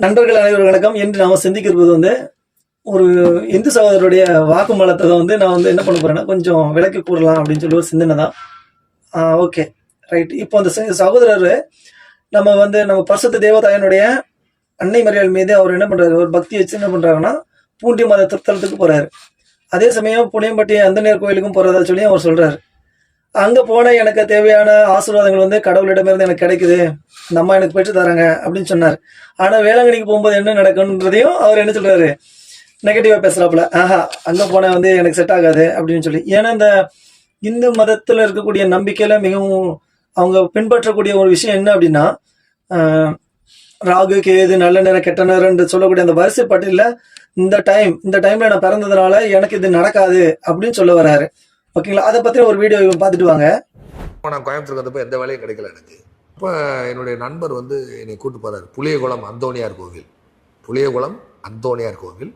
நண்பர்கள் அனைவரும் வணக்கம். என்று நாம் சிந்திக்கிறது ஒரு இந்து சகோதரருடைய வாக்குமூலத்தை நான் என்ன பண்ண போறேன்னா கொஞ்சம் விளக்கி கூறலாம் அப்படின்னு சொல்லி ஒரு சிந்தனை தான். Okay right. இப்போ அந்த சகோதரர் நம்ம பரிசுத்த தேவதாயனுடைய அன்னை மரியாள் மீது அவர் என்ன பண்றாரு, ஒரு பக்தி வச்சு என்ன பண்றாருன்னா பூண்டி மத திருத்தலத்துக்கு போறாரு. அதே சமயம் புளியம்பட்டி அந்தநேர் கோயிலுக்கும் போறதா சொல்லி அவர் சொல்றாரு. அங்க போன எனக்கு தேவையான ஆசீர்வாதங்கள் கடவுளிடமிருந்து எனக்கு கிடைக்குது, இந்த அம்மா எனக்கு பெற்று தராங்க அப்படின்னு சொன்னார். ஆனா வேளாங்கண்ணிக்கு போகும்போது என்ன நடக்கும்ன்றதையும் அவர் என்ன சொல்றாரு, நெகட்டிவா பேசுறாப்புல. அங்க போன எனக்கு செட் ஆகாது அப்படின்னு சொல்லி. ஏன்னா இந்த இந்து மதத்துல இருக்கக்கூடிய நம்பிக்கையில மிகவும் அவங்க பின்பற்றக்கூடிய ஒரு விஷயம் என்ன அப்படின்னா, ராகு கேது நல்ல நேரம் கெட்ட நேரம் என்று சொல்லக்கூடிய அந்த வரிசை பட்டியல இந்த டைம்ல நான் பிறந்ததுனால எனக்கு இது நடக்காது அப்படின்னு சொல்ல வர்றாரு. ஓகேங்களா? அதை பத்தி ஒரு வீடியோ பார்த்துட்டு வாங்க. நான் கோயம்புத்தூருக்கு வந்தப்போ எந்த வேலையும் கிடைக்கல எனக்கு. இப்போ என்னுடைய நண்பர் என்னை கூட்டு போறாரு புளியகுளம் அந்தோணியார் கோவில்.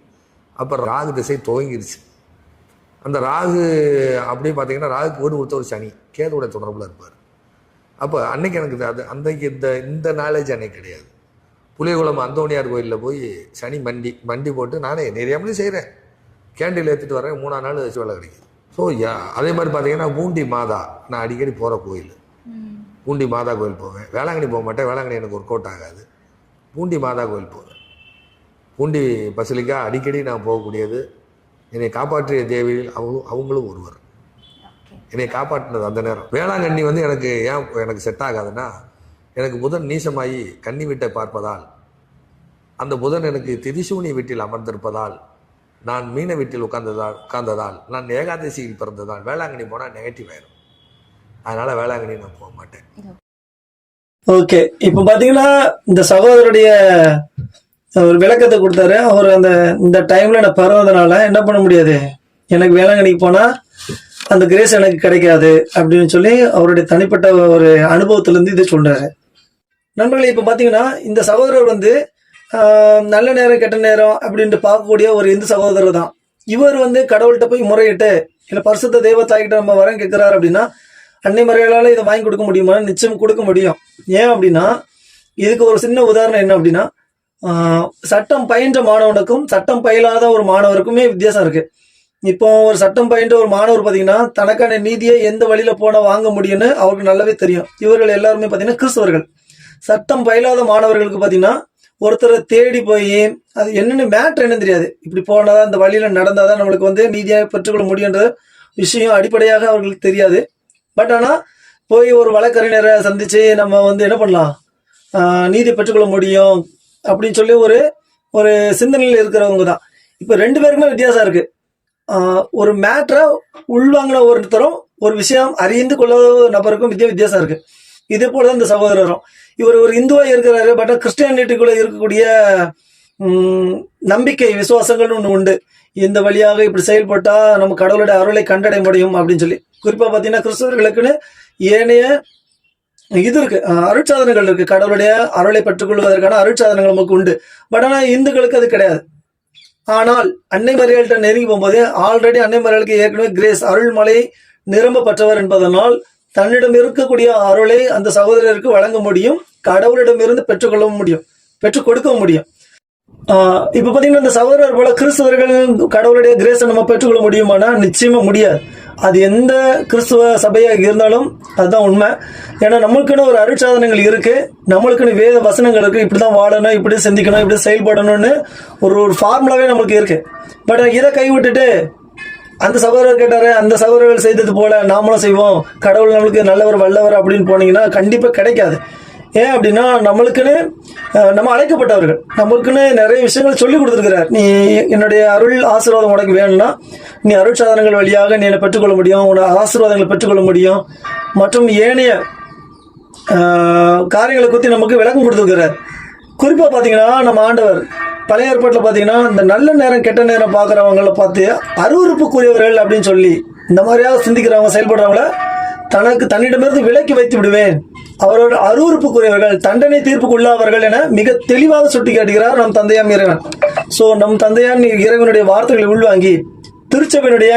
அப்புறம் ராகு திசை துவங்கிருச்சு. அந்த ராகு அப்படியே பார்த்தீங்கன்னா ராகுக்கு வீடு கொடுத்த ஒரு சனி கேதுவோட தொடர்புல இருப்பார். அப்போ அன்னைக்கு எனக்கு அன்னைக்கு இந்த நாலேஜ் அன்னைக்கு கிடையாது. புளியகுளம் அந்தோணியார் கோயிலில் போய் சனி மண்டி போட்டு நானே நிறையாமலே செய்கிறேன். கேண்டில் ஏற்றிட்டு வரேன். 3ஆம் நாள் வச்சு வேலை கிடைக்குது. ஸோ அதே மாதிரி பார்த்தீங்கன்னா பூண்டி மாதா நான் அடிக்கடி போகிற கோயில். பூண்டி மாதா கோயில் போவேன். வேளாங்கண்ணி போக மாட்டேன், வேளாங்கண்ணி எனக்கு ஒர்க் அவுட் ஆகாது. பூண்டி மாதா கோயில் போவேன். பூண்டி பசிலிக்கா அடிக்கடி நான் போகக்கூடியது. என்னை காப்பாற்றிய தேவியில் அவங்களும் ஒருவர். என்னை காப்பாற்றினது அந்த நேரம். வேளாங்கண்ணி எனக்கு செட் ஆகாதுன்னா, எனக்கு புதன் நீசமாகி கன்னி வீட்டை பார்ப்பதால், அந்த புதன் எனக்கு திரிசூனி வீட்டில் அமர்ந்திருப்பதால், நான் மீன வீட்டில் உட்கார்ந்ததால், நான் ஏகாதசியில் பிறந்ததால் வேளாங்கண்ணி போனால் நெகட்டிவ் ஆயிரும். அதனால வேளாங்கண்ணி நான் போக மாட்டேன். ஓகே, இப்ப பாத்தீங்கன்னா இந்த சகோதரருடைய ஒரு விளக்கத்தை கொடுத்தாரு. அவர் இந்த டைம்ல நான் பிறந்ததுனால என்ன பண்ண முடியாது, எனக்கு வேளாங்கண்ணிக்கு போனா அந்த கிரேஸ் எனக்கு கிடைக்காது அப்படின்னு சொல்லி அவருடைய தனிப்பட்ட ஒரு அனுபவத்துல இருந்து இதை சொல்றாரு. நண்பர்களே, இப்ப பாத்தீங்கன்னா இந்த சகோதரர் நல்ல நேரம் கெட்ட நேரம் அப்படின்ட்டு பார்க்கக்கூடிய ஒரு இந்து சகோதரர் தான். இவர் கடவுள்கிட்ட போய் முறையிட்டு இல்ல பரிசுத்த தெய்வத்தாய்கிட்ட நம்ம வரம் கேட்கிறாரு அப்படின்னா, அன்னை மரியாளால இதை வாங்கி கொடுக்க முடியுமா? நிச்சயம் கொடுக்க முடியும். ஏன் அப்படின்னா, இதுக்கு ஒரு சின்ன உதாரணம் என்ன அப்படின்னா, சட்டம் பயின்ற மாணவனுக்கும் சட்டம் பயிலாத ஒரு மாணவருக்குமே வித்தியாசம் இருக்கு. இப்போ ஒரு சட்டம் பயின்ற ஒரு மாணவர் பாத்தீங்கன்னா தனக்கான நீதியை எந்த வழியில போனா வாங்க முடியும்னு அவருக்கு நல்லாவே தெரியும். இவர்கள் எல்லாருமே பாத்தீங்கன்னா கிறிஸ்தவர்கள். சட்டம் பயிலாத மாணவர்களுக்கு பாத்தீங்கன்னா ஒருத்தரை தேடி போய் அது என்னென்ன மேட்ரு என்னன்னு தெரியாது. இப்படி போனாதான் இந்த வழியில நடந்தாதான் நம்மளுக்கு நீதியாக பெற்றுக்கொள்ள முடியுன்ற விஷயம் அடிப்படையாக அவர்களுக்கு தெரியாது. பட் ஆனா போய் ஒரு வழக்கறிஞரை சந்திச்சு நம்ம என்ன பண்ணலாம், நீதி பெற்றுக்கொள்ள முடியும் அப்படின்னு சொல்லி ஒரு சிந்தனையில் இருக்கிறவங்க தான். இப்ப 2 பேருக்குமே வித்தியாசம் இருக்கு. ஒரு மேட்ரை உள்வாங்கின ஒருத்தரும் ஒரு விஷயம் அறிந்து கொள்ளாத நபருக்கும் வித்தியாசம் இருக்கு. இதே போலதான் இந்த சகோதரரும். இவர் ஒரு இந்துவா இருக்கிறாரு, பட் கிறிஸ்டியானிட்டிக்குள்ள இருக்கக்கூடிய நம்பிக்கை விசுவாசங்கள் ஒண்ணு உண்டு. இந்த வழியாக இப்படி செயல்பட்டா நம்ம கடவுளுடைய அருளை கண்டடைய முடியும் அப்படின்னு சொல்லி. குறிப்பா பாத்தீங்கன்னா கிறிஸ்தவர்களுக்குன்னு ஏனைய இது இருக்கு, அருட்சாதனங்கள் இருக்கு. கடவுளுடைய அருளை பெற்றுக்கொள்வதற்கான அருட்சாதனங்கள் நமக்கு உண்டு. பட் ஆனா இந்துக்களுக்கு அது கிடையாது. ஆனால் அன்னை மரியாள்கிட்ட நெருங்கி போகும்போது ஆல்ரெடி அன்னை மரியாளுக்கு ஏற்கனவே கிரேஸ் அருள்மலை நிரம்ப பெற்றவர் என்பதனால் தன்னிடம் இருக்கக்கூடிய அருளை அந்த சகோதரருக்கு வழங்க முடியும், கடவுளிடமிருந்து பெற்றுக் கொடுக்க முடியும். இப்ப பாத்தீங்கன்னா இந்த சகோதரர் போல கிறிஸ்தவர்கள் கடவுளுடைய கிரேஸை நம்ம பெற்றுக்கொள்ள முடியுமானா நிச்சயமா முடியாது. அது எந்த கிறிஸ்துவ சபையாக இருந்தாலும் அதுதான் உண்மை. ஏன்னா நம்மளுக்குன்னு ஒரு அருட்சாதனங்கள் இருக்கு, நம்மளுக்குன்னு வேத வசனங்கள் இருக்கு. இப்படிதான் வாழணும், இப்படி சிந்திக்கணும், இப்படி செயல்படணும்னு ஒரு ஃபார்முலாவே நம்மளுக்கு இருக்கு. பட் இதை கைவிட்டுட்டு அந்த சகோதரர் கேட்டாரு, அந்த சகோதரர்கள் செய்தது போல நாமளும் செய்வோம், கடவுள் நம்மளுக்கு நல்லவர் வல்லவர் அப்படின்னு போனீங்கன்னா கண்டிப்பா கிடைக்காது. ஏன் அப்படின்னா நம்மளுக்குன்னு நம்ம அழைக்கப்பட்டவர்கள், நம்மளுக்குன்னு நிறைய விஷயங்கள் சொல்லி கொடுத்துருக்கிறார். நீ என்னுடைய அருள் ஆசீர்வாதம் உனக்கு வேணும்னா நீ அருள் சாதனங்கள் வழியாக நீ என்னை பெற்றுக்கொள்ள முடியும், உன்னோட ஆசீர்வாதங்களை பெற்றுக்கொள்ள முடியும் மற்றும் ஏனைய காரியங்களை குறித்து நமக்கு விளக்கம் கொடுத்துருக்கிறார். குறிப்பா பாத்தீங்கன்னா நம்ம ஆண்டவர் பழைய ஏற்பாட்டில் பாத்தீங்கன்னா இந்த நல்ல நேரம் கெட்ட நேரம் பாக்குறவங்களை பார்த்து அருவருப்புக்குரியவர்கள் அப்படின்னு சொல்லி இந்த மாதிரியாக சிந்திக்கிறவங்க செயல்படுறவங்கள தன்னிடமிருந்து விலக்கி வைத்து விடுவேன், அவரோட அருவருப்புக்குரியவர்கள் தண்டனை தீர்ப்புக்குள்ளாவர்கள் என மிக தெளிவாக சுட்டி காட்டுகிறார் நம் தந்தையாம் இறைவன். சோ நம் தந்தையான் இறைவனுடைய வார்த்தைகளை உள்வாங்கி திருச்சபையினுடைய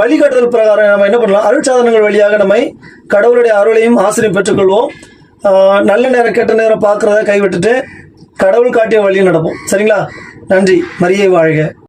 வழிகாட்டுதல் பிரகாரம் நம்ம என்ன பண்ணலாம், அருட்சாதனங்கள் வழியாக நம்மை கடவுளுடைய அருளையும் ஆசிரியம் பெற்றுக்கொள்வோம். நல்ல நேரம் கெட்ட நேரம் பார்க்கறத கைவிட்டுட்டு கடவுள் காட்டிய வழியில் நடப்போம். சரிங்களா? நன்றி. மரியே வாழ்க.